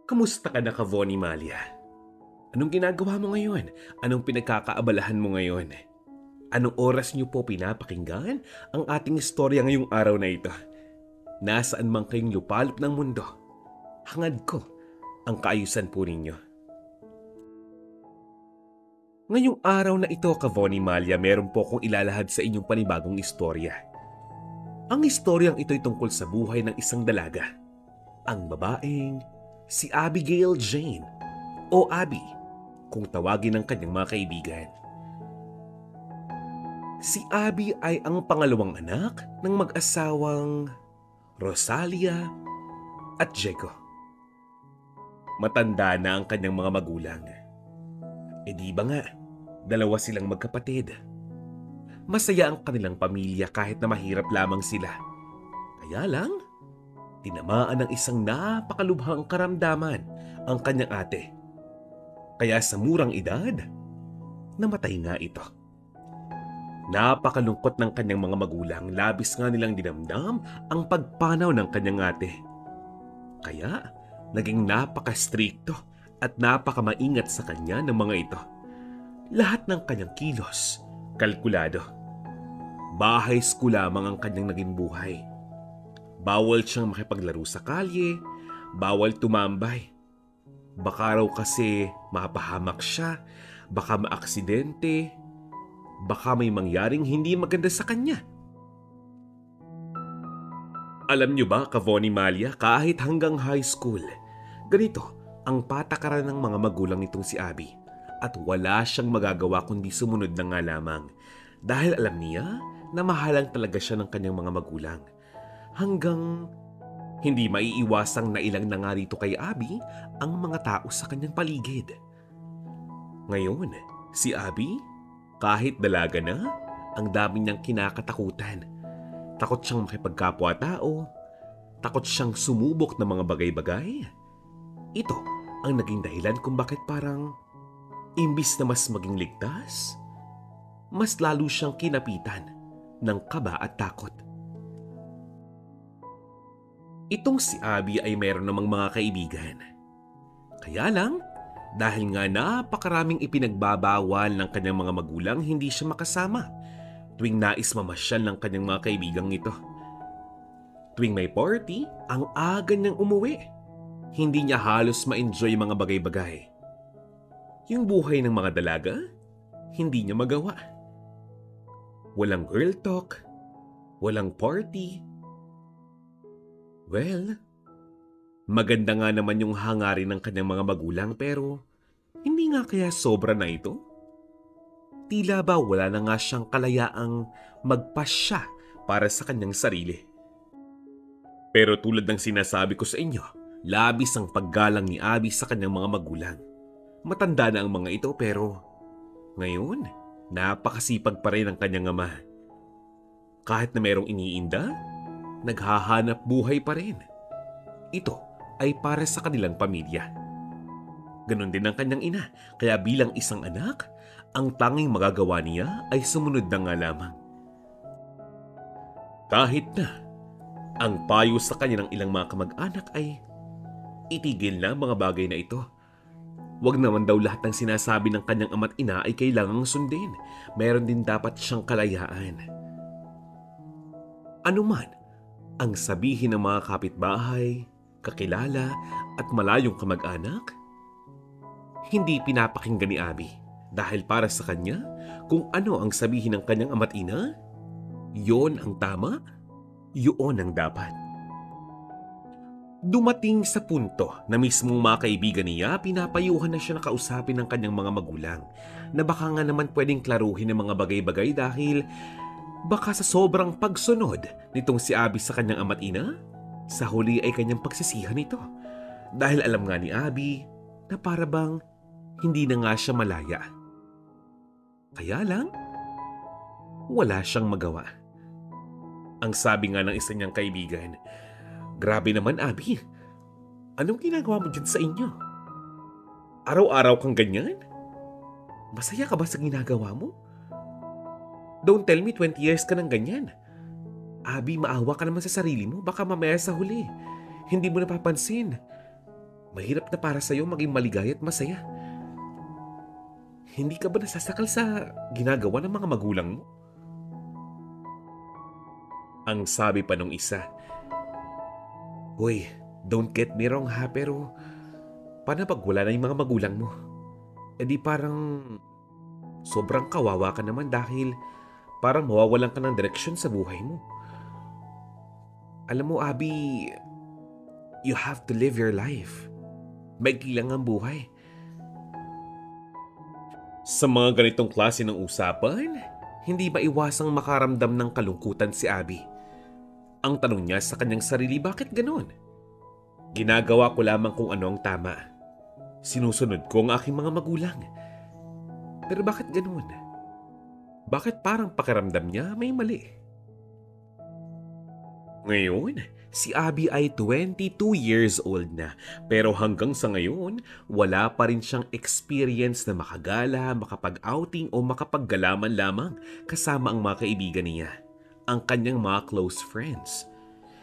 Kamusta ka na, Kavoni Malia? Anong ginagawa mo ngayon? Anong pinagkakaabalahan mo ngayon? Anong oras niyo po pinapakinggan ang ating istorya ngayong araw na ito? Nasaan man kayong lupalop ng mundo, hangad ko ang kaayusan po ninyo. Ngayong araw na ito, Kavoni Malia, meron po akong ilalahad sa inyong panibagong istorya. Ang istoryang ito ay tungkol sa buhay ng isang dalaga. Ang babaeng si Abigail Jane o Abby kung tawagin ng kanyang mga kaibigan. Si Abby ay ang pangalawang anak ng mag-asawang Rosalia at Diego. Matanda na ang kanyang mga magulang. E di ba nga, dalawa silang magkapatid. Masaya ang kanilang pamilya kahit na mahirap lamang sila. Kaya lang, tinamaan ng isang napakalubhang karamdaman ang kanyang ate. Kaya sa murang edad, namatay nga ito. Napakalungkot ng kanyang mga magulang, labis nga nilang dinamdam ang pagpanaw ng kanyang ate. Kaya naging napaka-strikto at napakamaingat sa kanya ng mga ito. Lahat ng kanyang kilos, kalkulado. Bahay school lamang ang kanyang naging buhay. Bawal siyang makipaglaro sa kalye, bawal tumambay. Baka raw kasi mapahamak siya, baka maaksidente, baka may mangyaring hindi maganda sa kanya. Alam niyo ba, Kavoni Malia, kahit hanggang high school, ganito ang patakaran ng mga magulang nitong si Abby. At wala siyang magagawa kundi sumunod na nga lamang. Dahil alam niya na mahalang talaga siya ng kanyang mga magulang. Hanggang hindi maiiwasang nailang na nga rito kay Abby ang mga tao sa kanyang paligid. Ngayon, si Abby, kahit dalaga na, ang dami niyang kinakatakutan. Takot siyang makipagkapwa-tao, takot siyang sumubok ng mga bagay-bagay. Ito ang naging dahilan kung bakit parang imbis na mas maging ligtas, mas lalo siyang kinapitan ng kaba at takot. Itong si Abby ay meron namang mga kaibigan. Kaya lang, dahil nga napakaraming ipinagbabawal ng kanyang mga magulang, hindi siya makasama tuwing nais mamasyal ng kanyang mga kaibigang ito. Tuwing may party, ang aga niyang umuwi. Hindi niya halos ma-enjoy mga bagay-bagay. Yung buhay ng mga dalaga, hindi niya magawa. Walang girl talk, walang party. Well, maganda nga naman yung hangarin ng kanyang mga magulang pero hindi nga kaya sobra na ito? Tila ba wala na nga siyang kalayaang magpasya para sa kanyang sarili. Pero tulad ng sinasabi ko sa inyo, labis ang paggalang ni Abby sa kanyang mga magulang. Matanda na ang mga ito pero ngayon, napakasipag pa rin ang kanyang ama. Kahit na merong iniinda, naghahanap buhay pa rin. Ito ay para sa kanilang pamilya. Ganon din ang kanyang ina, kaya bilang isang anak, ang tanging magagawa niya ay sumunod na nga lamang. Kahit na ang payo sa kanya ng ilang mga kamag-anak ay itigil na mga bagay na ito. Huwag naman daw lahat ng sinasabi ng kanyang ama't ina ay kailangang sundin. Meron din dapat siyang kalayaan. Ano man ang sabihin ng mga kapitbahay, kakilala at malayong kamag-anak, hindi pinapakinggan ni Abby. Dahil para sa kanya, kung ano ang sabihin ng kanyang ama't ina, yon ang tama, yon ang dapat. Dumating sa punto na mismong mga kaibigan niya, pinapayuhan na siya na kausapin ng kanyang mga magulang na baka nga naman pwedeng klaruhin ng mga bagay-bagay dahil baka sa sobrang pagsunod nitong si Abby sa kanyang ama't ina, sa huli ay kanyang pagsisihan ito. Dahil alam nga ni Abby na para bang hindi na nga siya malaya. Kaya lang, wala siyang magawa. Ang sabi nga ng isa niyang kaibigan, "Grabe naman, Abby. Anong ginagawa mo dyan sa inyo? Araw-araw kang ganyan? Masaya ka ba sa ginagawa mo? Don't tell me 20 years ka nang ganyan. Abby, maawa ka naman sa sarili mo. Baka mamaya sa huli, hindi mo napapansin Mahirap na para sa'yo maging maligaya at masaya. Hindi ka ba nasasakal sa ginagawa ng mga magulang mo? Ang sabi pa nung isa, "Hoy, don't get me wrong ha, pero paano pag wala na yung mga magulang mo? E di parang sobrang kawawa ka naman dahil parang mawawalan ka ng direksyon sa buhay mo. Alam mo, Abby, you have to live your life. Maikli lang ang buhay." Sa mga ganitong klase ng usapan, hindi ba iwasang makaramdam ng kalungkutan si Abby? Ang tanong niya sa kanyang sarili, bakit ganon? Ginagawa ko lamang kung ano ang tama. Sinusunod ko ang aking mga magulang. Pero bakit ganon? Bakit parang pakiramdam niya may mali? Ngayon, si Abby ay 22 years old na, pero hanggang sa ngayon, wala pa rin siyang experience na makagala, makapag-outing o makapaggalaman lamang kasama ang mga kaibigan niya, ang kanyang mga close friends.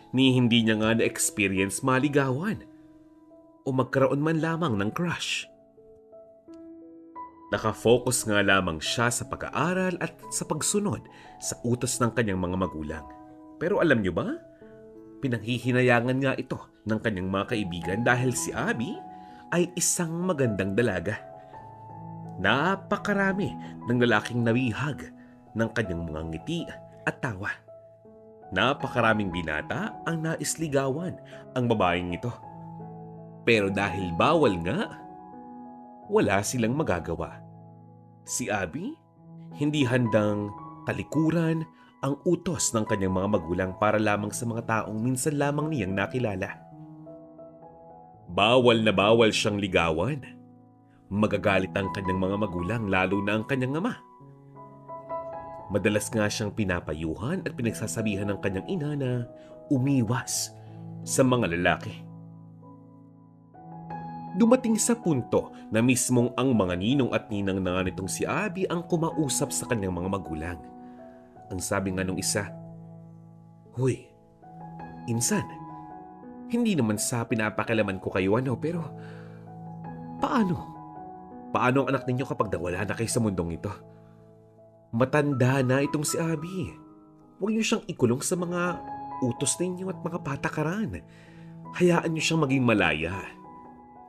Ni hindi niya nga na-experience maligawan o magkaroon man lamang ng crush. Nakafocus nga lamang siya sa pag-aaral at sa pagsunod sa utos ng kanyang mga magulang. Pero alam niyo ba? Pinanghihinayangan nga ito ng kanyang mga kaibigan dahil si Abby ay isang magandang dalaga. Napakarami ng lalaking nawihag ng kanyang mga ngiti at tawa. Napakaraming binata ang nais ligawan ang babaeng ito. Pero dahil bawal nga, wala silang magagawa. Si Abby hindi handang talikuran ang utos ng kanyang mga magulang para lamang sa mga taong minsan lamang niyang nakilala. Bawal na bawal siyang ligawan. Magagalit ang kanyang mga magulang, lalo na ang kanyang ama. Madalas nga siyang pinapayuhan at pinagsasabihan ng kanyang ina na umiwas sa mga lalaki. Dumating sa punto na mismong ang mga ninong at ninang na nitong si Abby ang kumausap sa kanyang mga magulang. Ang sabi nga nung isa, "Hoy, insan, hindi naman sa pinapakialaman ko kayo pero paano? Paano ang anak ninyo kapag nawala na kayo sa mundong ito? Matanda na itong si Abby. Huwag niyo siyang ikulong sa mga utos ninyo at mga patakaran. Hayaan niyo siyang maging malaya.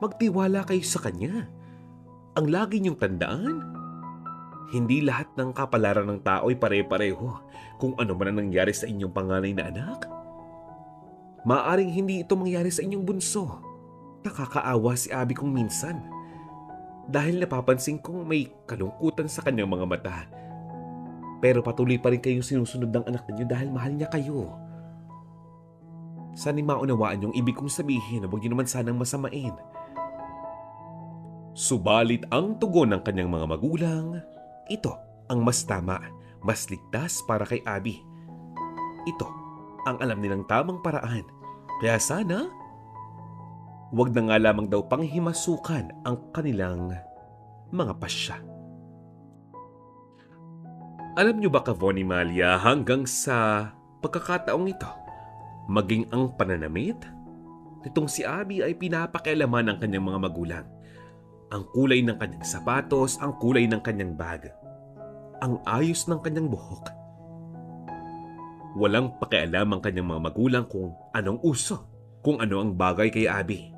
Magtiwala kayo sa kanya. Ang lagi niyong tandaan, hindi lahat ng kapalaran ng tao ay pare-pareho kung ano man ang nangyari sa inyong panganay na anak. Maaring hindi ito mangyari sa inyong bunso. Nakakaawa si Abby kung minsan. Dahil napapansin kong may kalungkutan sa kanyang mga mata. Pero patuloy pa rin kayong sinusunod ng anak ninyo dahil mahal niya kayo. Sana'y maunawaan yung ibig kong sabihin, huwag niyo naman sanang masamain." Subalit ang tugon ng kanyang mga magulang, ito ang mas tama, mas ligtas para kay Abby. Ito ang alam nilang tamang paraan. Kaya sana, wag na nga lamang daw panghimasukan ang kanilang mga pasya. Alam niyo ba, Kavoni Malia, hanggang sa pagkakataong ito, maging ang pananamit nitong si Abby ay pinapakialaman ng kanyang mga magulang. Ang kulay ng kanyang sapatos, ang kulay ng kanyang bag, ang ayos ng kanyang buhok. Walang pakialam ang kanyang mga magulang kung anong uso, kung ano ang bagay kay Abby.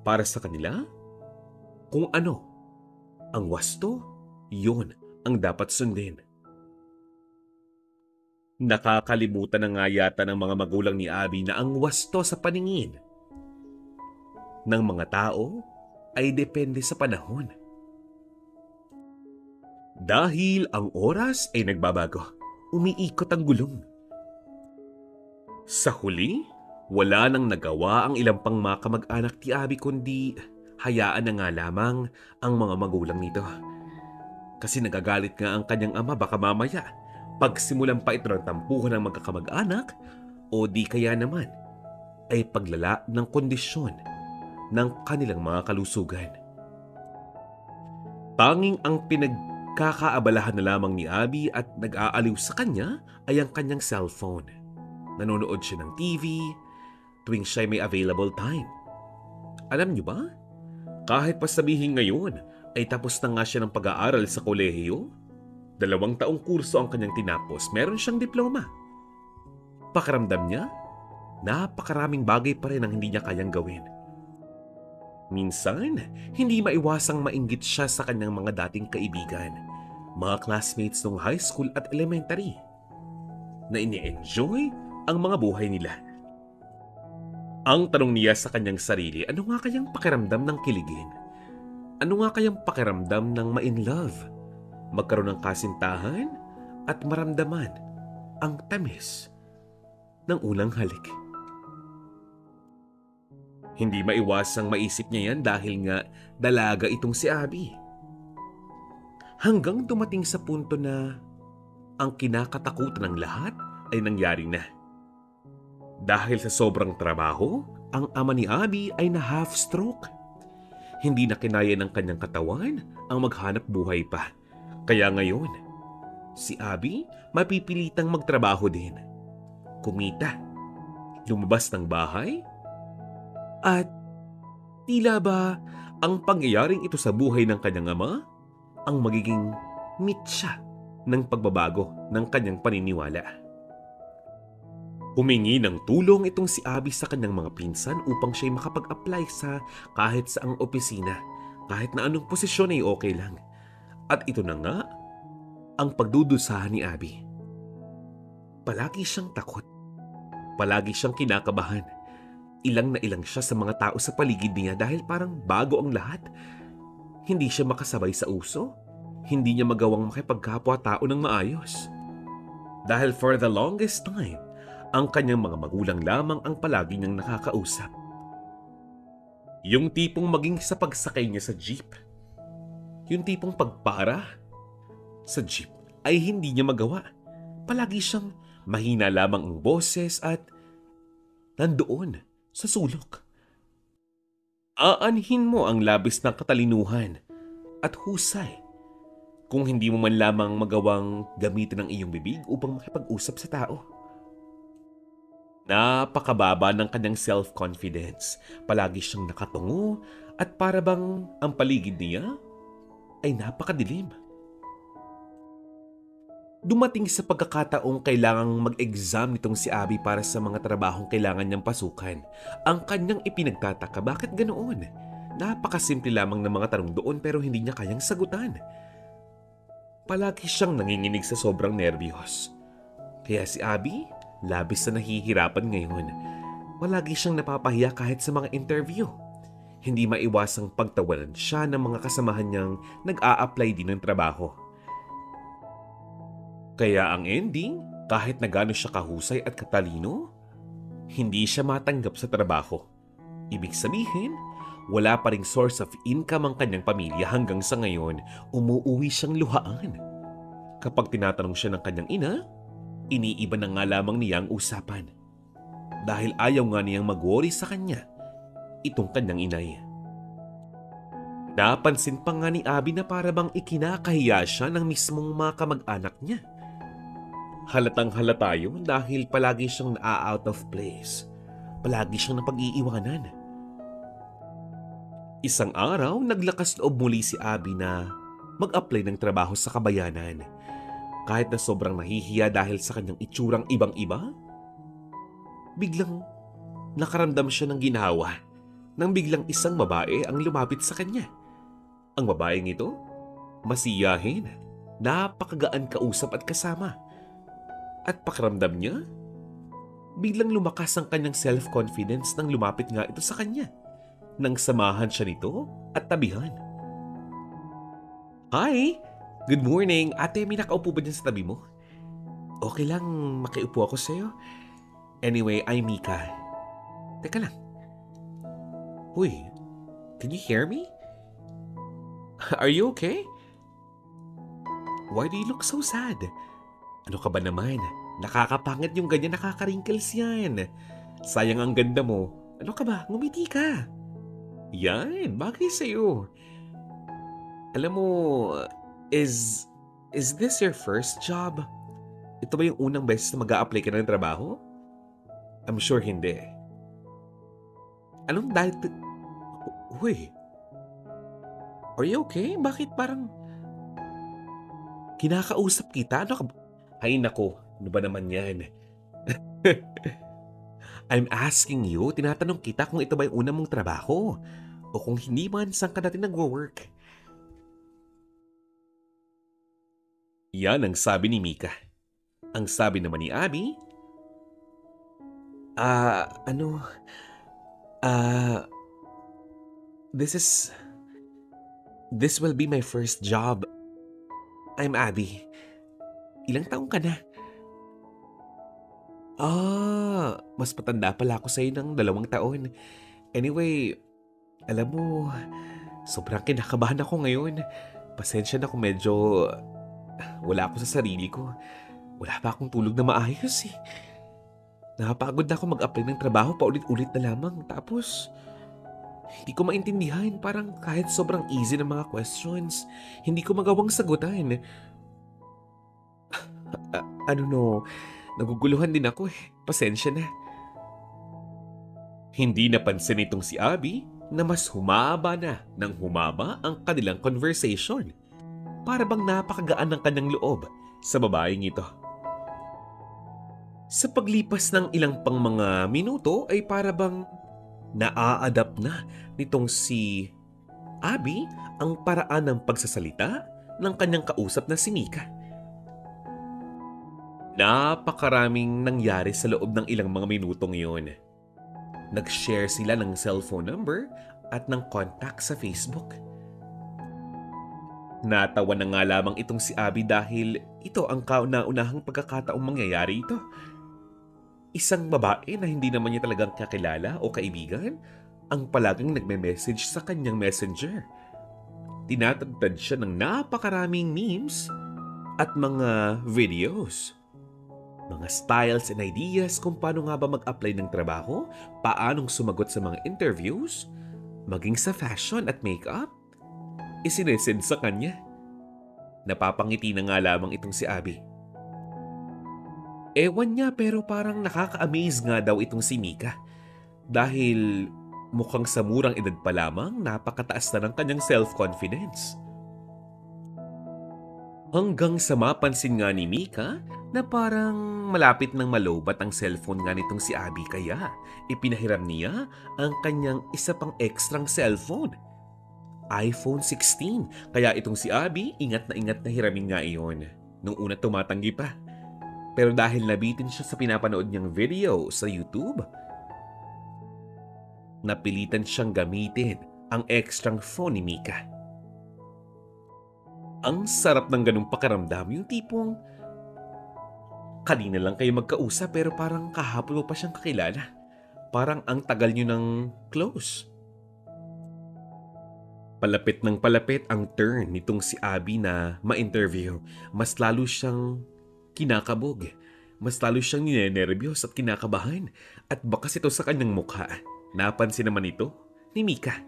Para sa kanila, kung ano ang wasto, yun ang dapat sundin. Nakakalimutan na nga yata ng mga magulang ni Abby na ang wasto sa paningin ng mga tao ay depende sa panahon. Dahil ang oras ay nagbabago, umiikot ang gulong. Sa huli, wala nang nagawa ang ilang pang mga kamag-anak ni Abby kundi hayaan na nga lamang ang mga magulang nito. Kasi nagagalit nga ang kanyang ama, baka mamaya pagsimulan pa ito ng tampuhan ng magkakamag-anak o di kaya naman ay paglala ng kondisyon ng kanilang mga kalusugan. Tanging ang pinagkakaabalahan na lamang ni Abby at nag-aaliw sa kanya ay ang kanyang cellphone. Nanonood siya ng TV tuwing siya may available time. Alam niyo ba, kahit pa sabihin ngayon ay tapos na nga siya ng pag-aaral sa kolehiyo, 2 taong kurso ang kanyang tinapos, meron siyang diploma. Pakiramdam niya, napakaraming bagay pa rin ang hindi niya kayang gawin. Minsan, hindi maiwasang mainggit siya sa kanyang mga dating kaibigan, mga classmates nung high school at elementary, na ini-enjoy ang mga buhay nila. Ang tanong niya sa kanyang sarili, ano nga kayang pakiramdam ng kiligin? Ano nga kayang pakiramdam ng ma-in love? Magkaroon ng kasintahan at maramdaman ang tamis ng unang halik. Hindi maiwasang maisip niya yan dahil nga dalaga itong si Abby. Hanggang dumating sa punto na ang kinakatakutan ng lahat ay nangyari na. Dahil sa sobrang trabaho, ang ama ni Abby ay na half-stroke. Hindi na kinaya ng kanyang katawan ang maghanap buhay pa. Kaya ngayon, si Abby mapipilitang magtrabaho din. Kumita, lumabas ng bahay, at tila ba ang pangyayaring ito sa buhay ng kanyang ama ang magiging mitsa ng pagbabago ng kanyang paniniwala. Humingi ng tulong itong si Abby sa kanyang mga pinsan upang siya'y makapag-apply sa kahit saang opisina, kahit na anong posisyon ay okay lang. At ito na nga ang pagdudusahan ni Abby. Palagi siyang takot. Palagi siyang kinakabahan. Ilang na ilang siya sa mga tao sa paligid niya dahil parang bago ang lahat. Hindi siya makasabay sa uso. Hindi niya magawang makipagkapwa-tao ng maayos. Dahil for the longest time, ang kanyang mga magulang lamang ang palagi niyang nakakausap. Yung tipong maging sa pagsakay niya sa jeep. Yung tipong pagpara sa jeep ay hindi niya magawa. Palagi siyang mahina lamang ang boses at nandoon sa sulok. Aanhin mo ang labis na katalinuhan at husay kung hindi mo man lamang magawang gamitin ang iyong bibig upang makipag-usap sa tao. Napakababa ng kanyang self-confidence. Palagi siyang nakatungo at para bang ang paligid niya ay napakadilim. Dumating sa pagkakataong kailangang mag-exam nitong si Abby para sa mga trabahong kailangan niyang pasukan. Ang kanyang ipinagtataka, bakit ganoon? Napakasimple lamang ng mga tanong doon pero hindi niya kayang sagutan. Palagi siyang nanginginig sa sobrang nerbiyos. Kaya si Abby, labis na nahihirapan ngayon. Palagi siyang napapahiya kahit sa mga interview. Hindi maiwasang pagtawanan siya ng mga kasamahan niyang nag-a-apply din ng trabaho. Kaya ang ending, kahit na gaano siya kahusay at katalino, hindi siya matanggap sa trabaho. Ibig sabihin, wala pa ring source of income ang kanyang pamilya hanggang sa ngayon, umuuwi siyang luhaan. Kapag tinatanong siya ng kanyang ina, iniiba na nga lamang niya ang usapan. Dahil ayaw nga niyang mag-worry sa kanya, itong kanyang inay. Napansin pa nga ni Abby na para bang ikinakahiya siya ng mismong mga kamag-anak niya. Halatang halata yun dahil palagi siyang na-out of place. Palagi siyang napag-iiwanan. Isang araw, naglakas loob muli si Abby na mag-apply ng trabaho sa kabayanan. Kahit na sobrang nahihiya dahil sa kanyang itsurang ibang-iba, biglang nakaramdam siya ng ginhawa nang biglang isang babae ang lumapit sa kanya. Ang babaeng ito, masiyahin, napakagaan kausap at kasama. At pakiramdam niya, biglang lumakas ang kanyang self-confidence nang lumapit nga ito sa kanya. Nang samahan siya nito at tabihan. Hi! Good morning! Ate, may nakaupo ba dyan sa tabi mo? Okay lang, makiupo ako sa'yo. Anyway, I'm Mika. Teka lang. Uy, can you hear me? Are you okay? Why do you look so sad? Ano ka ba naman? Nakakapangit yung ganyan, nakaka-wrinkles yan. Sayang ang ganda mo. Ano ka ba? Ngumiti ka. Yan, bagay sa'yo. Alam mo, is this your first job? Ito ba yung unang beses na mag-a-apply ka ng trabaho? I'm sure hindi. Anong dahil... Uy, are you okay? Bakit parang kinakausap kita? Ano ka ba? Ay nako, ano ba naman yan? I'm asking you, tinatanong kita kung ito ba yung una mong trabaho. O kung hindi man, saan ka natin nagwo-work? Yan ang sabi ni Mika. Ang sabi naman ni Abby, ano, ah, this is, this will be my first job. I'm Abby. Ilang taong ka na? Mas matanda pala ako sa'yo ng 2 taon. Anyway, alam mo, sobrang kinakabahan ako ngayon. Pasensya na kung medyo wala ako sa sarili ko. Wala pa akong tulog na maayos eh. Napagod na ako mag-apply ng trabaho paulit-ulit na lamang. Tapos, hindi ko maintindihan. Parang kahit sobrang easy ng mga questions, hindi ko magawang sagutan. Ano no, naguguluhan din ako eh. Pasensya na. Hindi napansin itong si Abby na mas humaba na nang humaba ang kanilang conversation. Para bang napakagaan ng kanyang loob sa babaeng ito. Sa paglipas ng ilang pang mga minuto ay para bang naa-adapt na nitong si Abby ang paraan ng pagsasalita ng kanyang kausap na si Mika. Napakaraming nangyari sa loob ng ilang mga minutong iyon. Nag-share sila ng cellphone number at ng contact sa Facebook. Natawa na nga lamang itong si Abby dahil ito ang kauna-unahang pagkakataong mangyayari ito. Isang babae na hindi naman niya talagang kakilala o kaibigan ang palaging nagme-message sa kanyang messenger. Tinatagtad siya ng napakaraming memes at mga videos. Mga styles and ideas kung paano nga ba mag-apply ng trabaho, paanong sumagot sa mga interviews, maging sa fashion at makeup. Isinesend sa kanya. Napapangiti na nga lamang itong si Abby. Ewan niya pero parang nakaka-amaze nga daw itong si Mika. Dahil mukhang sa murang edad pa lamang, napakataas na ng kanyang self-confidence. Hanggang sa mapansin nga ni Mika na parang malapit ng malobat ang cellphone nga nitong si Abby kaya ipinahiram niya ang kanyang isa pang ekstrang cellphone. iPhone 16. Kaya itong si Abby ingat na hiramin nga iyon. Nung una tumatanggi pa. Pero dahil nabitin siya sa pinapanood niyang video sa YouTube, napilitan siyang gamitin ang ekstrang phone ni Mika. Ang sarap ng ganung pakiramdam, yung tipong kanina lang kayo magkausap pero parang kahapon mo pa siyang kakilala. Parang ang tagal niyo ng close. Palapit ng palapit ang turn nitong si Abby na ma-interview. Mas lalo siyang kinakabog. Mas lalo siyang ninenervyos at kinakabahan. At bakas ito sa kanyang mukha. Napansin naman ito ni Mika.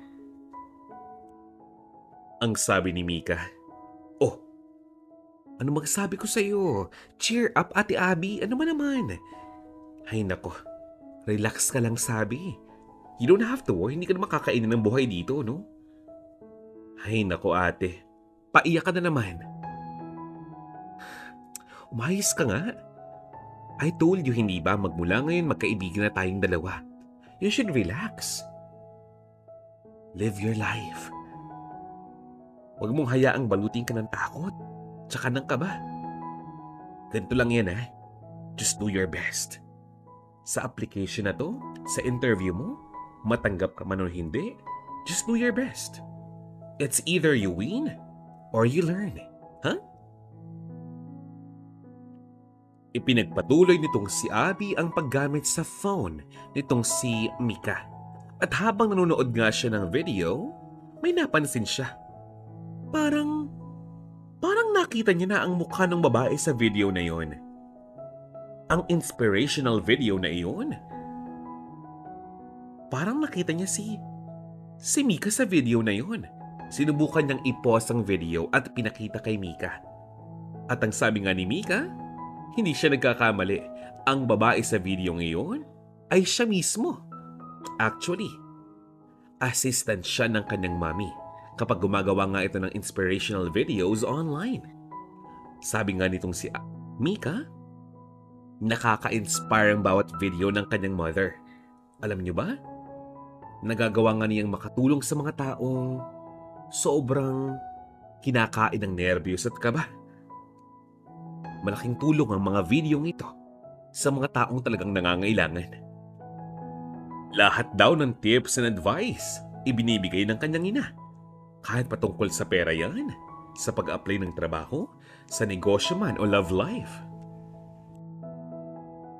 Ang sabi ni Mika, "Oh, ano magsabi ko sa'yo? Cheer up, Ate Abby. Ano man naman?" Ay nako, relax ka lang sabi. You don't have to worry. Hindi ka na makakainin ng buhay dito, no? Ay nako ate, paiyak ka na naman. Umayos ka nga. I told you hindi ba magmula ngayon magkaibigan na tayong dalawa. You should relax. Live your life. Huwag mong hayaang balutin ka ng takot, tsaka ng kaba. Ganito lang yan Just do your best. Sa application na to, sa interview mo, matanggap ka man o hindi, just do your best. It's either you win or you learn. Huh? Ipinagpatuloy nitong si Abby ang paggamit sa phone nitong si Mika. At habang nanonood nga siya ng video, may napansin siya. Parang nakita niya na ang mukha ng babae sa video na yon. Ang inspirational video na iyon. Parang nakita niya si Mika sa video na yon. Sinubukan niyang i-pause ang video at pinakita kay Mika. At ang sabi nga ni Mika, hindi siya nagkakamali. Ang babae sa video ngayon ay siya mismo. Actually, Assistant siya ng kanyang mommy kapag gumagawa nga ito ng inspirational videos online. Sabi nga nitong si Mika, nakaka-inspire ang bawat video ng kanyang mother. Alam niyo ba? Nagagawa nga niyang makatulong sa mga taong sobrang kinakain ng nerbiyos at kaba. Malaking tulong ang mga videong ito sa mga taong talagang nangangailangan. Lahat daw ng tips and advice ibinibigay ng kanyang ina. Kahit patungkol sa pera yan, sa pag-apply ng trabaho, sa negosyo man o love life.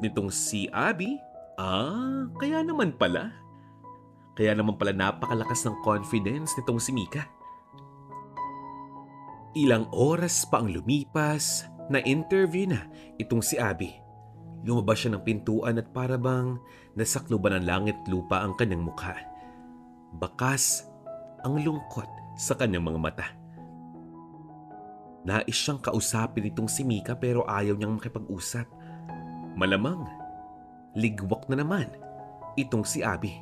Nitong si Abby, kaya naman pala. Kaya naman pala napakalakas ng confidence nitong si Mika. Ilang oras pa ang lumipas, na-interview na itong si Abby. Lumabas siya ng pintuan at para bang nasakluban ng langit lupa ang kanyang mukha. Bakas ang lungkot sa kanyang mga mata. Nais siyang kausapin itong si Mika pero ayaw niyang makipag-usap. Malamang, ligwak na naman itong si Abby.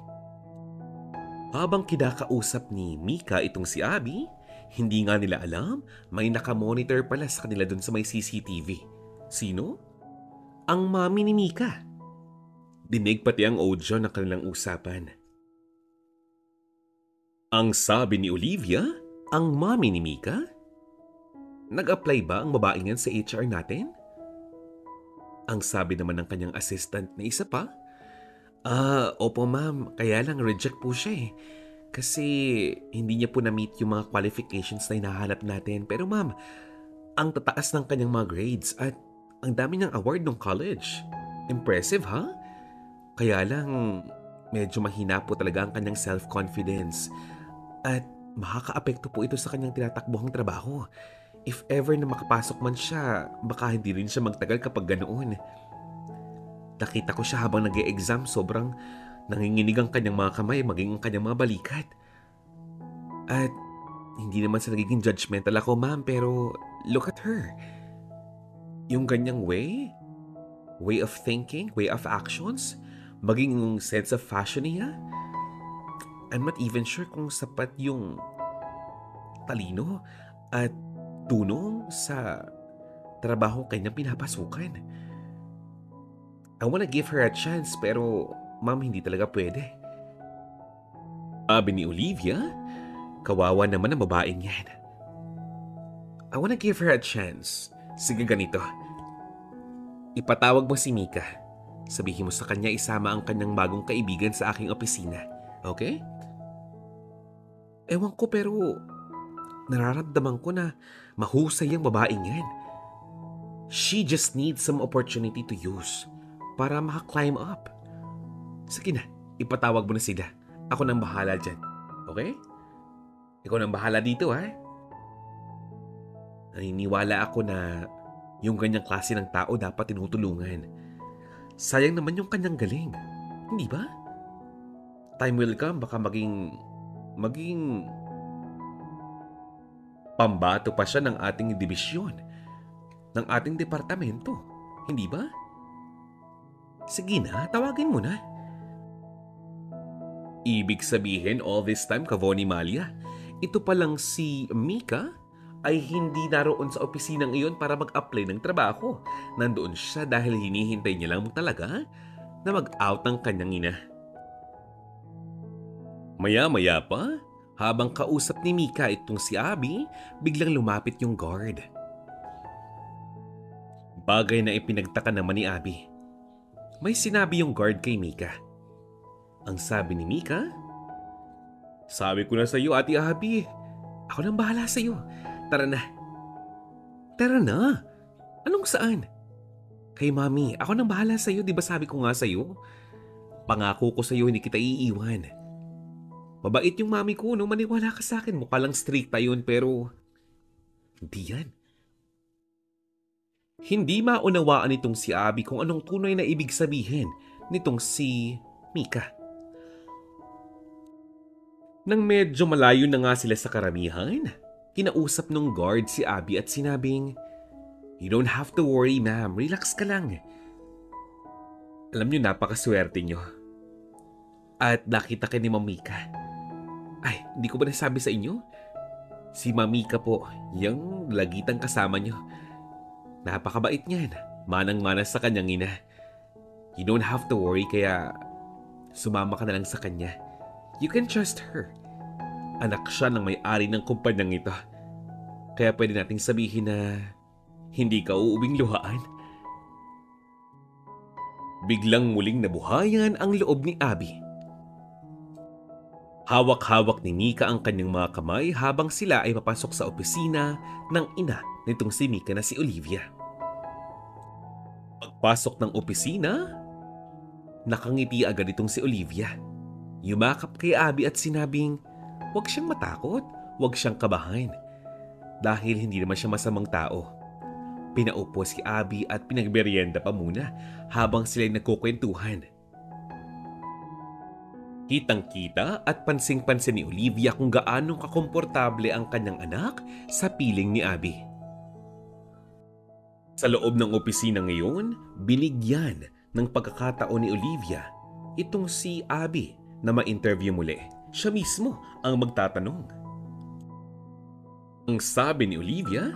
Habang kinakausap ni Mika itong si Abby, hindi nga nila alam may nakamonitor pala sa kanila dun sa may CCTV. Sino? Ang mami ni Mika. Dinig pati ang audio ng kanilang usapan. Ang sabi ni Olivia, ang mami ni Mika, nag-apply ba ang babaeng yan sa HR natin? Ang sabi naman ng kanyang assistant na isa pa, opo ma'am, kaya lang reject po siya eh. Kasi hindi niya po na-meet yung mga qualifications na hinahanap natin. Pero ma'am, ang tataas ng kanyang mga grades at ang dami niyang award ng college. Impressive ha? Kaya lang, medyo mahina po talaga ang kanyang self-confidence. At makakaapekto po ito sa kanyang tinatakbuhang trabaho. If ever na makapasok man siya, baka hindi rin siya magtagal kapag ganoon. Nakita ko siya habang nag-e-exam, sobrang nanginginig ang kanyang mga kamay, maging ang kanyang mga balikat. At hindi naman sa nagiging judgmental ako, ma'am, pero look at her. Yung ganyang way of thinking, way of actions, maging yung sense of fashion niya, I'm not even sure kung sapat yung talino at tunong sa trabaho kanyang pinapasukan. I wanna give her a chance pero ma'am, hindi talaga pwede. Sabi ni Olivia, kawawa naman ang babaeng yan. I wanna give her a chance. Sige ganito. Ipatawag mo si Mika. Sabihin mo sa kanya isama ang kanyang bagong kaibigan sa aking opisina. Okay? Ewan ko pero nararamdaman ko na mahusay ang babaeng yan. She just needs some opportunity to use para maka-climb up. Sige na, ipatawag mo na sila. Ako nang bahala dyan. Okay? Ikaw nang bahala dito ha. Naniniwala ako na yung ganyang klase ng tao dapat tinutulungan. Sayang naman yung kanyang galing. Hindi ba? Time will come, baka maging pambato pa siya ng ating dibisyon, ng ating departamento. Hindi ba? Sige na, tawagin mo na. Ibig sabihin, all this time, Kavoni Malia, ito palang si Mika ay hindi naroon sa opisinang iyon para mag-apply ng trabaho. Nandoon siya dahil hinihintay niya lang talaga na mag-out ang kanyang ina. Maya-maya pa, habang kausap ni Mika itong si Abby, biglang lumapit yung guard. Bagay na ipinagtaka naman ni Abby. May sinabi yung guard kay Mika. Ang sabi ni Mika, sabi ko na sa iyo, Ate Abby. Ako nang bahala sa iyo. Tara na. Tara na? Anong saan? Kay Mami, ako nang bahala sa iyo. Di ba sabi ko nga sa iyo? Pangako ko sa iyo, hindi kita iiwan. Mabait yung mami ko, no? Maniwala ka sa akin. Mukha lang stricta yun, pero hindi yan. Hindi maunawaan nitong si Abby kung anong tunay na ibig sabihin nitong si Mika. Nang medyo malayo na nga sila sa karamihan, kinausap nung guard si Abby at sinabing, "You don't have to worry, ma'am. Relax ka lang." Alam niyo, napakaswerte niyo. At nakita kayo ni Ma'am Mika. Ay, hindi ko ba nasabi sa inyo? Si Mamika po, yung lagitang kasama niyo. Napakabait niyan. Manang-mana sa kanyang ina. You don't have to worry kaya sumama ka na lang sa kanya. You can trust her. Anak siya ng may-ari ng kumpanyang ito. Kaya pwede nating sabihin na hindi ka uuwing luhaan. Biglang muling nabuhayan ang loob ni Abby. Hawak-hawak ni Mika ang kanyang mga kamay habang sila ay papasok sa opisina ng ina nitong si Mika na si Olivia. Pagpasok ng opisina, nakangiti agad itong si Olivia. Yumakap kay Abby at sinabing, huwag siyang matakot, huwag siyang kabahan. Dahil hindi naman siya masamang tao. Pinaupo si Abby at pinagmerienda pa muna habang sila'y nagkukwentuhan. Kitang-kita at pansing-pansin ni Olivia kung gaano kakomportable ang kanyang anak sa piling ni Abby. Sa loob ng opisina ngayon, binigyan ng pagkakataon ni Olivia itong si Abby na ma-interview muli. Siya mismo ang magtatanong. Ang sabi ni Olivia,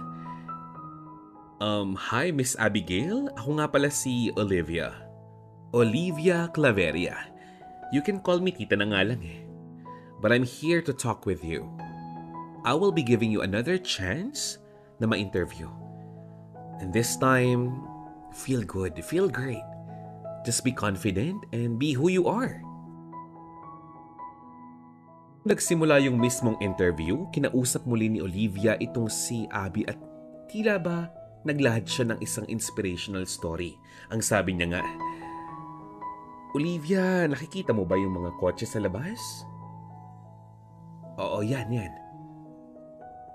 Hi Miss Abigail, ako nga pala si Olivia. Olivia Claveria. You can call me tita na nga lang eh. But I'm here to talk with you. I will be giving you another chance na ma-interview. And this time, feel good, feel great. Just be confident and be who you are. Nagsimula yung mismong interview, kinausap muli ni Olivia itong si Abby at tila ba naglahad siya ng isang inspirational story. Ang sabi niya nga, Olivia, nakikita mo ba yung mga kotse sa labas? Oo, yan.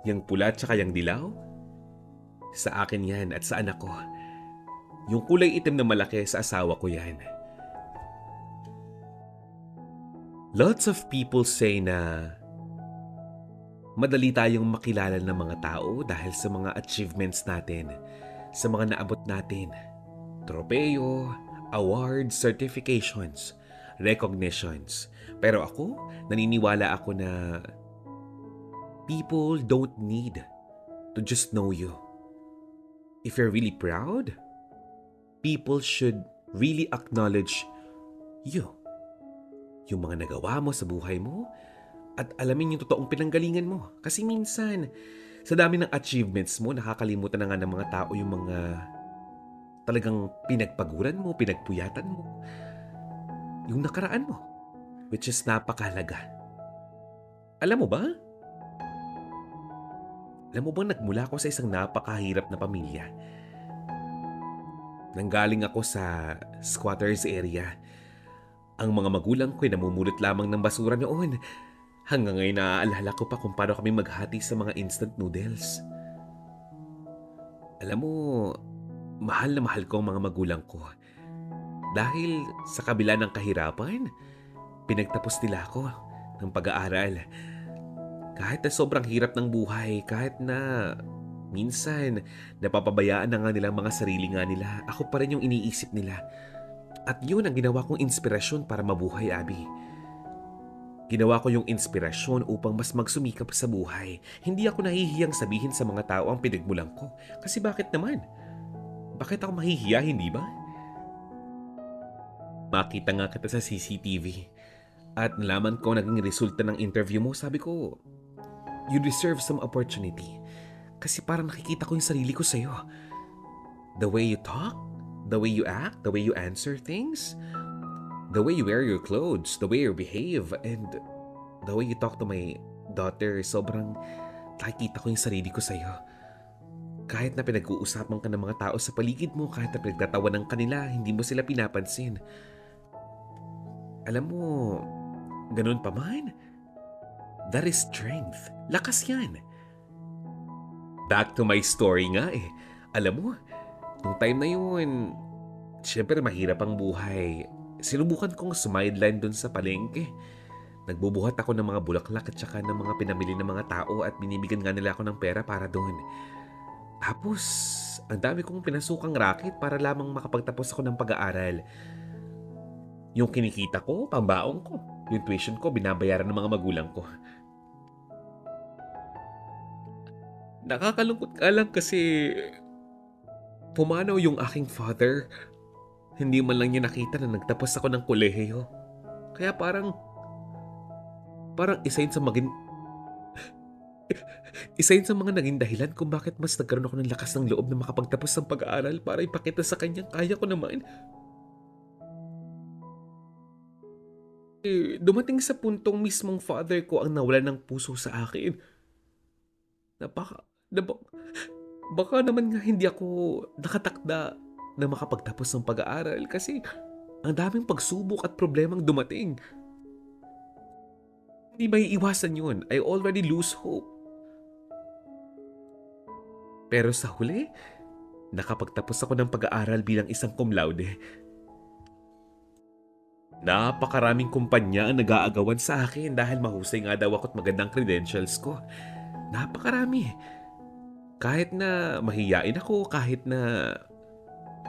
Yung pula at saka yung dilaw? Sa akin yan at sa anak ko. Yung kulay itim na malaki sa asawa ko yan. Lots of people say na madali tayong makilala ng mga tao dahil sa mga achievements natin, sa mga naabot natin. Tropeo, awards, certifications, recognitions. Pero ako, naniniwala ako na people don't need to just know you. If you're really proud, people should really acknowledge you. Yung mga nagawa mo sa buhay mo at alamin yung totoong pinanggalingan mo. Kasi minsan, sa dami ng achievements mo, nakakalimutan na nga ng mga tao yung mga talagang pinagpaguran mo, pinagpuyatan mo. Yung nakaraan mo, which is napakahalaga. Alam mo ba? Alam mo bang nagmula ako sa isang napakahirap na pamilya? Nanggaling ako sa squatters area. Ang mga magulang ko'y namumulot lamang ng basura noon. Hanggang ngayon naaalala ko pa kung paano kami maghati sa mga instant noodles. Alam mo, mahal na mahal ko ang mga magulang ko. Dahil sa kabila ng kahirapan, pinagtapos nila ako ng pag-aaral. Kahit na sobrang hirap ng buhay, kahit na minsan napapabayaan na nga nilang mga sarili nga nila, ako pa rin yung iniisip nila. At yun ang ginawa kong inspirasyon para mabuhay, Abby. Ginawa ko yung inspirasyon upang mas magsumikap sa buhay. Hindi ako nahihiyang sabihin sa mga tao ang pinagmulan ko. Kasi bakit naman? Bakit ako mahihiya, hindi ba? Makita nga kita sa CCTV. At nalaman ko naging resulta ng interview mo, sabi ko, you deserve some opportunity. Kasi parang nakikita ko yung sarili ko sa'yo. The way you talk, the way you act, the way you answer things, the way you wear your clothes, the way you behave, and the way you talk to my daughter, sobrang nakikita ko yung sarili ko sa'yo. Kahit na pinag-uusapan ka ng mga tao sa paligid mo, kahit na pinagtatawanan ka nila, hindi mo sila pinapansin. Alam mo, ganun pa man, that is strength. Lakas yan. Back to my story nga eh. Alam mo, nung time na yun, syempre mahirap ang buhay. Sinubukan kong sumideline dun sa palengke. Nagbubuhat ako ng mga bulaklak at saka ng mga pinamili ng mga tao at binibigyan nga nila ako ng pera para doon. Tapos, ang dami kong pinasukang racket para lamang makapagtapos ako ng pag-aaral. Yung kinikita ko, pambaong ko. Yung tuition ko, binabayaran ng mga magulang ko. Nakakalungkot nga lang kasi pumanaw yung aking father. Hindi man lang niya nakita na nagtapos ako ng kolehiyo. Kaya parang isa yun sa mga naging dahilan kung bakit mas nagkaroon ako ng lakas ng loob na makapagtapos ng pag-aaral para ipakita sa kanya kaya ko naman. Dumating sa puntong mismong father ko ang nawalan ng puso sa akin. Na baka, na ba- baka naman nga hindi ako nakatakda na makapagtapos ng pag-aaral kasi ang daming pagsubok at problemang dumating. Hindi may iwasan yun. I already lose hope. Pero sa huli, nakapagtapos ako ng pag-aaral bilang isang cum laude. Napakaraming kumpanya ang nag-aagawan sa akin dahil mahusay nga daw ako't magandang credentials ko. Napakarami. Kahit na mahiyain ako, kahit na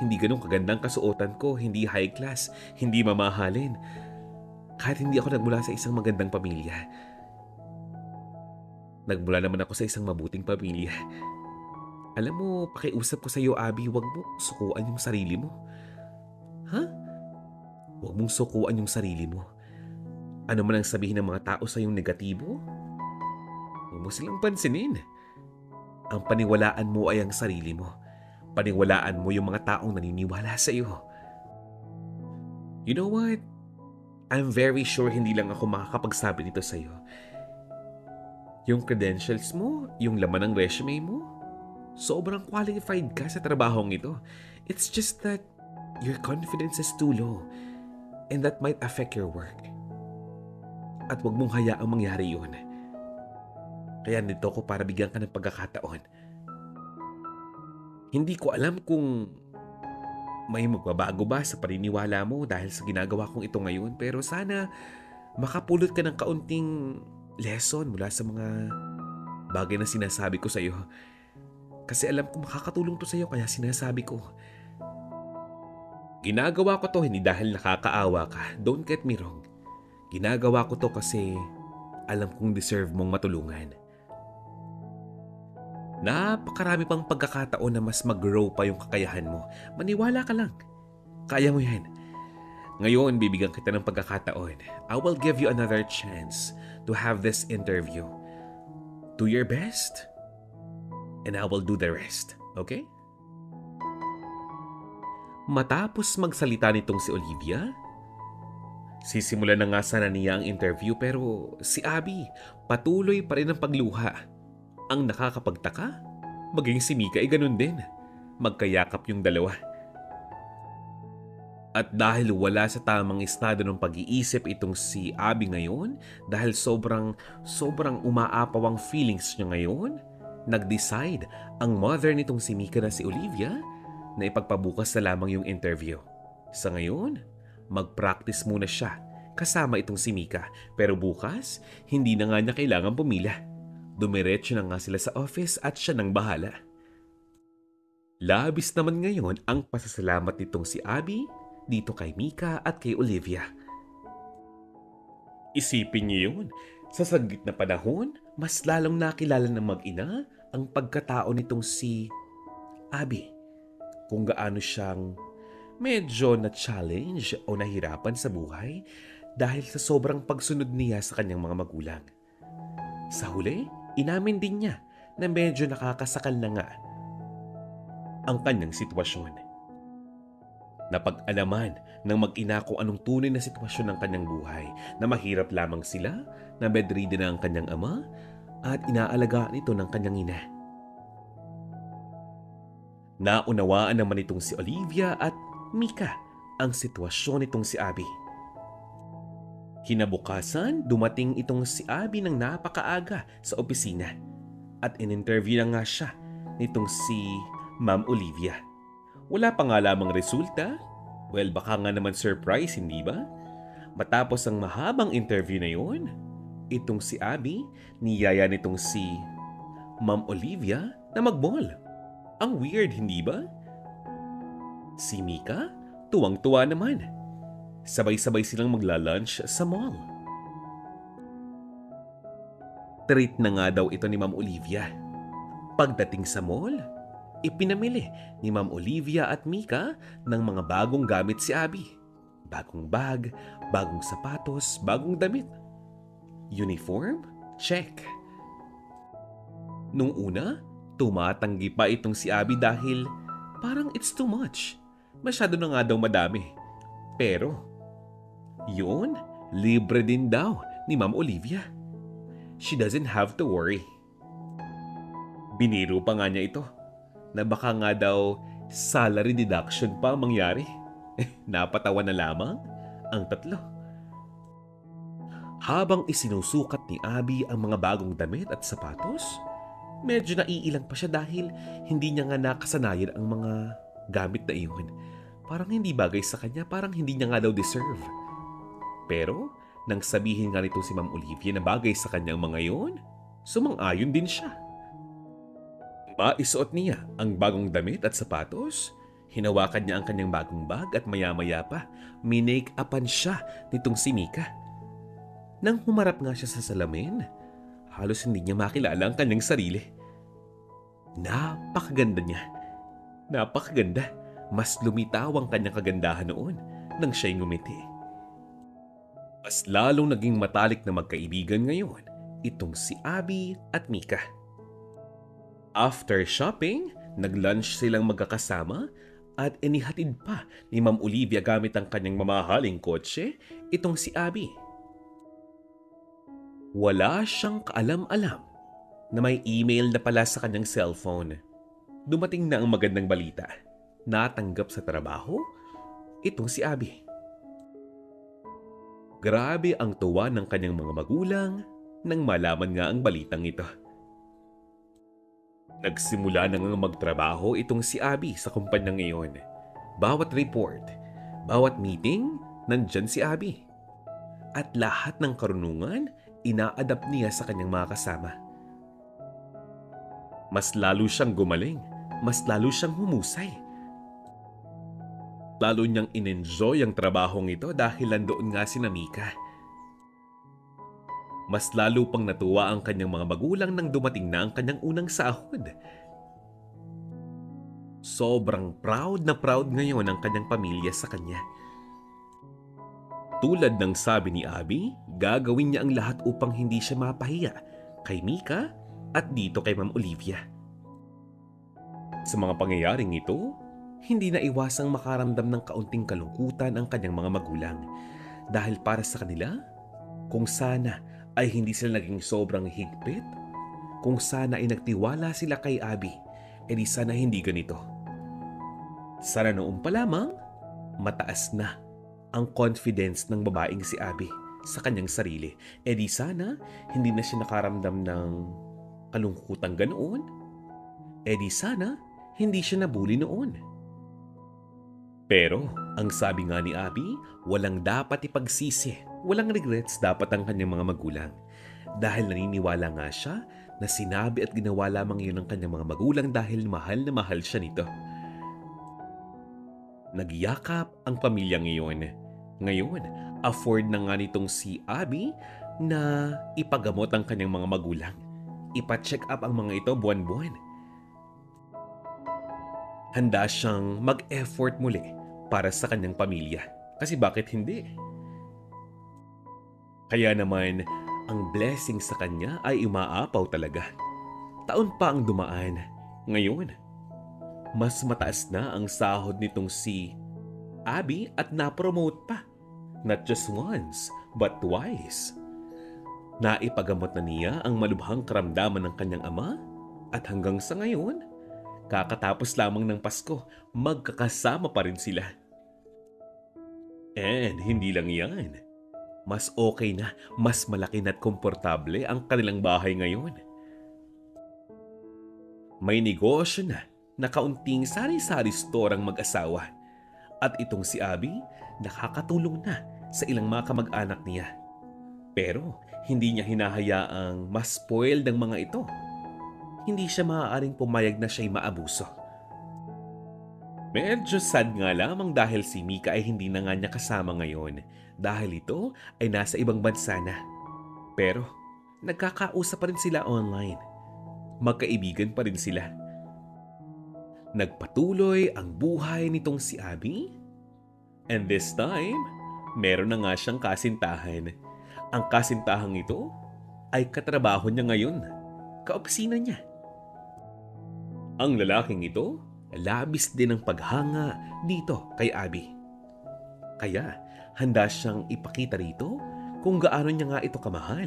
hindi ganun kagandang kasuotan ko, hindi high class, hindi mamahalin. Kahit hindi ako nagmula sa isang magandang pamilya. Nagmula naman ako sa isang mabuting pamilya. Alam mo, pakiusap ko sa iyo, Abby, huwag mo sukuan yung sarili mo. Ha? Huwag mong sukuan yung sarili mo. Ano man ang sabihin ng mga tao sa yung negatibo, huwag mo silang pansinin. Ang paniwalaan mo ay ang sarili mo. Paniwalaan mo yung mga taong naniniwala sa iyo. You know what? I'm very sure hindi lang ako makakapagsabi nito sa iyo. Yung credentials mo, yung laman ng resume mo, sobrang qualified ka sa trabahong ito. It's just that your confidence is too low and that might affect your work. At huwag mong hayaang mangyari yun. Kaya nito ko para bigyan ka ng pagkakataon. Hindi ko alam kung may magbabago ba sa paniniwala mo dahil sa ginagawa kong ito ngayon, pero sana makapulot ka ng kaunting lesson mula sa mga bagay na sinasabi ko sa iyo. Kasi alam ko makakatulong to sa iyo kaya sinasabi ko. Ginagawa ko to hindi dahil nakakaawa ka. Don't get me wrong. Ginagawa ko to kasi alam kong deserve mong matulungan. Napakarami pang pagkakataon na mas mag-grow pa yung kakayahan mo. Maniwala ka lang. Kaya mo yan. Ngayon, bibigyan kita ng pagkakataon. I will give you another chance to have this interview. Do your best, and I will do the rest. Okay? Matapos magsalita nitong si Olivia, sisimulan na nga sana niya ang interview pero si Abby patuloy pa rin ang pagluha. Ang nakakapagtaka, maging si Mika ay ganun din. Magkayakap yung dalawa. At dahil wala sa tamang estado ng pag-iisip itong si Abby ngayon, dahil sobrang umaapaw ang feelings niya ngayon, nag-decide ang mother nitong si Mika na si Olivia na ipagpabukas na lamang yung interview. Sa ngayon, mag-practice muna siya kasama itong si Mika. Pero bukas, hindi na nga niya kailangan pumila. Dumiretso na nga sila sa office at siya nang bahala. Labis naman ngayon ang pasasalamat nitong si Abby dito kay Mika at kay Olivia. Isipin niyo yun, sa saglit na panahon, mas lalong nakilala ng mag-ina ang pagkatao nitong si Abby. Kung gaano siyang medyo na-challenge o nahirapan sa buhay dahil sa sobrang pagsunod niya sa kanyang mga magulang. Sa huli, inamin din niya na medyo nakakasakal na nga ang kanyang sitwasyon. Napag-alaman ng mag-ina kung anong tunay na sitwasyon ng kanyang buhay, na mahirap lamang sila, na bedridden na ang kanyang ama at inaalagaan ito ng kanyang ina. Naunawaan naman itong si Olivia at Mika ang sitwasyon nitong si Abby. Kinabukasan, dumating itong si Abby ng napakaaga sa opisina at in-interview na nga siya nitong si Ma'am Olivia. Wala pa nga lamang resulta. Well, baka nga naman surprise, hindi ba? Matapos ang mahabang interview na yun, itong si Abby, niyaya nitong si Ma'am Olivia na mag-mall. Ang weird, hindi ba? Si Mika, tuwang-tuwa naman. Sabay-sabay silang magla-lunch sa mall. Treat na nga daw ito ni Ma'am Olivia. Pagdating sa mall, ipinamili ni Ma'am Olivia at Mika ng mga bagong gamit si Abby. Bagong bag, bagong sapatos, bagong damit. Uniform? Check. Nung una, tumatanggi pa itong si Abby dahil parang it's too much. Masyado na nga daw madami. Pero, yun, libre din daw ni Ma'am Olivia. She doesn't have to worry. Biniro pa nga niya ito na baka nga daw salary deduction pa ang mangyari. Napatawa na lamang ang tatlo. Habang isinusukat ni Abby ang mga bagong damit at sapatos, medyo naiilang pa siya dahil hindi niya nga nakasanayan ang mga gamit na iyon. Parang hindi bagay sa kanya, parang hindi niya nga daw deserve. Pero, nang sabihin nga nito si Ma'am Olivia na bagay sa kanya ang mga iyon, sumang-ayon din siya. Maisuot niya ang bagong damit at sapatos. Hinawakan niya ang kanyang bagong bag at maya-maya pa, minake-upan siya nitong si Mika. Nang humarap nga siya sa salamin, halos hindi niya makilala ang kanyang sarili. Napakaganda niya. Napakaganda. Mas lumitaw ang kanyang kagandahan noon nang siya'y ngumiti. Mas lalong naging matalik na magkaibigan ngayon itong si Abby at Mika. After shopping, nag-lunch silang magkakasama at inihatid pa ni Ma'am Olivia gamit ang kanyang mamahaling kotse itong si Abby. Wala siyang kaalam-alam na may email na pala sa kanyang cellphone. Dumating na ang magandang balita. Natanggap sa trabaho itong si Abby. Grabe ang tuwa ng kanyang mga magulang nang malaman nga ang balitang ito. Nagsimula na nga magtrabaho itong si Abby sa kumpanya ngayon. Bawat report, bawat meeting, nandyan si Abby. At lahat ng karunungan, ina-adapt niya sa kanyang mga kasama. Mas lalo siyang gumaling, mas lalo siyang humusay. Lalo niyang in-enjoy ang trabahong ito dahil nandoon nga si Mika. Mas lalo pang natuwa ang kanyang mga magulang nang dumating na ang kanyang unang sahod. Sobrang proud na proud ngayon ang kanyang pamilya sa kanya. Tulad ng sabi ni Abby, gagawin niya ang lahat upang hindi siya mapahiya kay Mika at dito kay Ma'am Olivia. Sa mga pangyayaring ito, hindi na iwasang makaramdam ng kaunting kalungkutan ang kanyang mga magulang dahil para sa kanila, kung sana ay hindi sila naging sobrang higpit, kung sana ay nagtiwala sila kay Abby, edi sana hindi ganito. Sana noon pa lamang, mataas na ang confidence ng babaeng si Abby sa kanyang sarili. Edi sana hindi na siya nakaramdam ng kalungkutang ganoon. Edi sana hindi siya nabuli noon. Pero ang sabi nga ni Abby, walang dapat ipagsisi. Walang regrets dapat ang kanyang mga magulang dahil naniniwala nga siya na sinabi at ginawa lamang yun ng kanyang mga magulang dahil mahal na mahal siya nito. Nagyakap ang pamilya ngayon. Ngayon, afford na nga nitong si Abby na ipagamot ang kanyang mga magulang. Ipa-check up ang mga ito buwan-buwan. Handa siyang mag-effort muli para sa kanyang pamilya. Kasi bakit hindi? Kaya naman, ang blessing sa kanya ay umaapaw talaga. Taon pa ang dumaan. Ngayon, mas mataas na ang sahod nitong si Abby at na-promote pa. Not just once, but twice. Naipagamot na niya ang malubhang karamdaman ng kanyang ama at hanggang sa ngayon, kakatapos lamang ng Pasko, magkakasama pa rin sila. And hindi lang yan. Mas okay na, mas malaki na't komportable ang kanilang bahay ngayon. May negosyo na kaunting sari-sari store ang mag-asawa. At itong si Abby, nakakatulong na sa ilang mga kamag-anak niya. Pero hindi niya hinahayaang ma-spoil ng mga ito. Hindi siya maaaring pumayag na siya'y maabuso. Medyo sad nga lamang dahil si Mika ay hindi na nga niya kasama ngayon dahil ito ay nasa ibang bansa na. Pero nagkakausap pa rin sila online. magkaibigan pa rin sila. Nagpatuloy ang buhay nitong si Abby. And this time, meron na nga siyang kasintahan. Ang kasintahang ito ay katrabaho niya ngayon. Kaopisina niya. Ang lalaking ito, labis din ang paghanga dito kay Abby. Kaya, handa siyang ipakita rito kung gaano niya nga ito kamahal.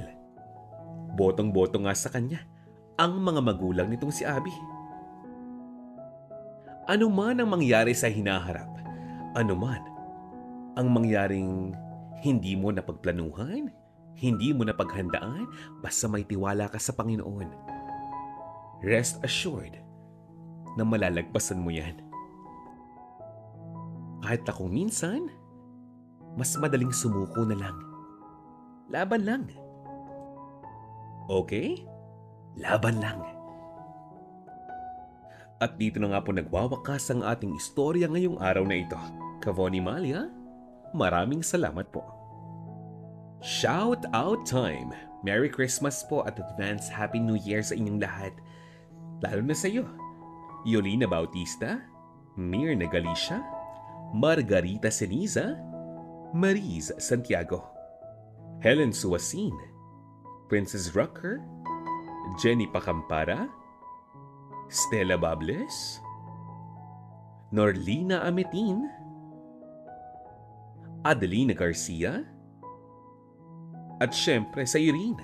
Botong-boto nga sa kanya ang mga magulang nitong si Abby. Ano man ang mangyari sa hinaharap, ano man ang mangyaring hindi mo napagplanuhan, hindi mo napaghandaan, basta may tiwala ka sa Panginoon. Rest assured na malalagpasan mo yan. Kahit na kung minsan, mas madaling sumuko na lang. Laban lang. Okay? Laban lang. At dito na nga po nagwawakas ang ating istorya ngayong araw na ito. Kavoni Malia, maraming salamat po. Shout out time! Merry Christmas po at advance Happy New Year sa inyong lahat. Lalo na sa iyo, Yolina Bautista, Mirna Galicia, Margarita Ceniza, Mariz Santiago, Helen Suasin, Princess Rucker, Jenny Pacampara, Stella Bables, Norlina Ametin, Adelina Garcia, at syempre sa Irene,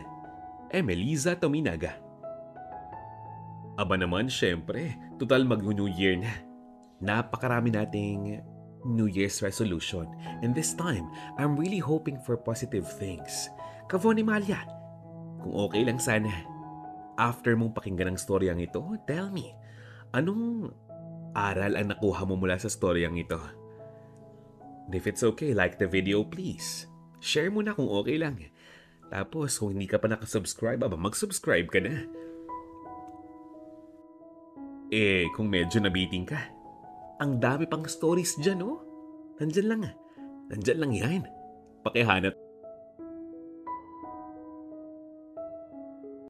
Emeliza Tominaga. Aba naman syempre, total mag-New Year na. Napakarami nating New Year's resolution. And this time, I'm really hoping for positive things. Kavoni Malia, kung okay lang sana, after mong pakinggan ang storyang ito, tell me, anong aral ang nakuha mo mula sa storyang ito? And if it's okay, like the video please. Share mo na kung okay lang. Tapos kung hindi ka pa nakasubscribe, mag-subscribe ka na. Kung medyo nabiting ka, ang dami pang stories dyan, oh. Nandyan lang yan. Pakihanap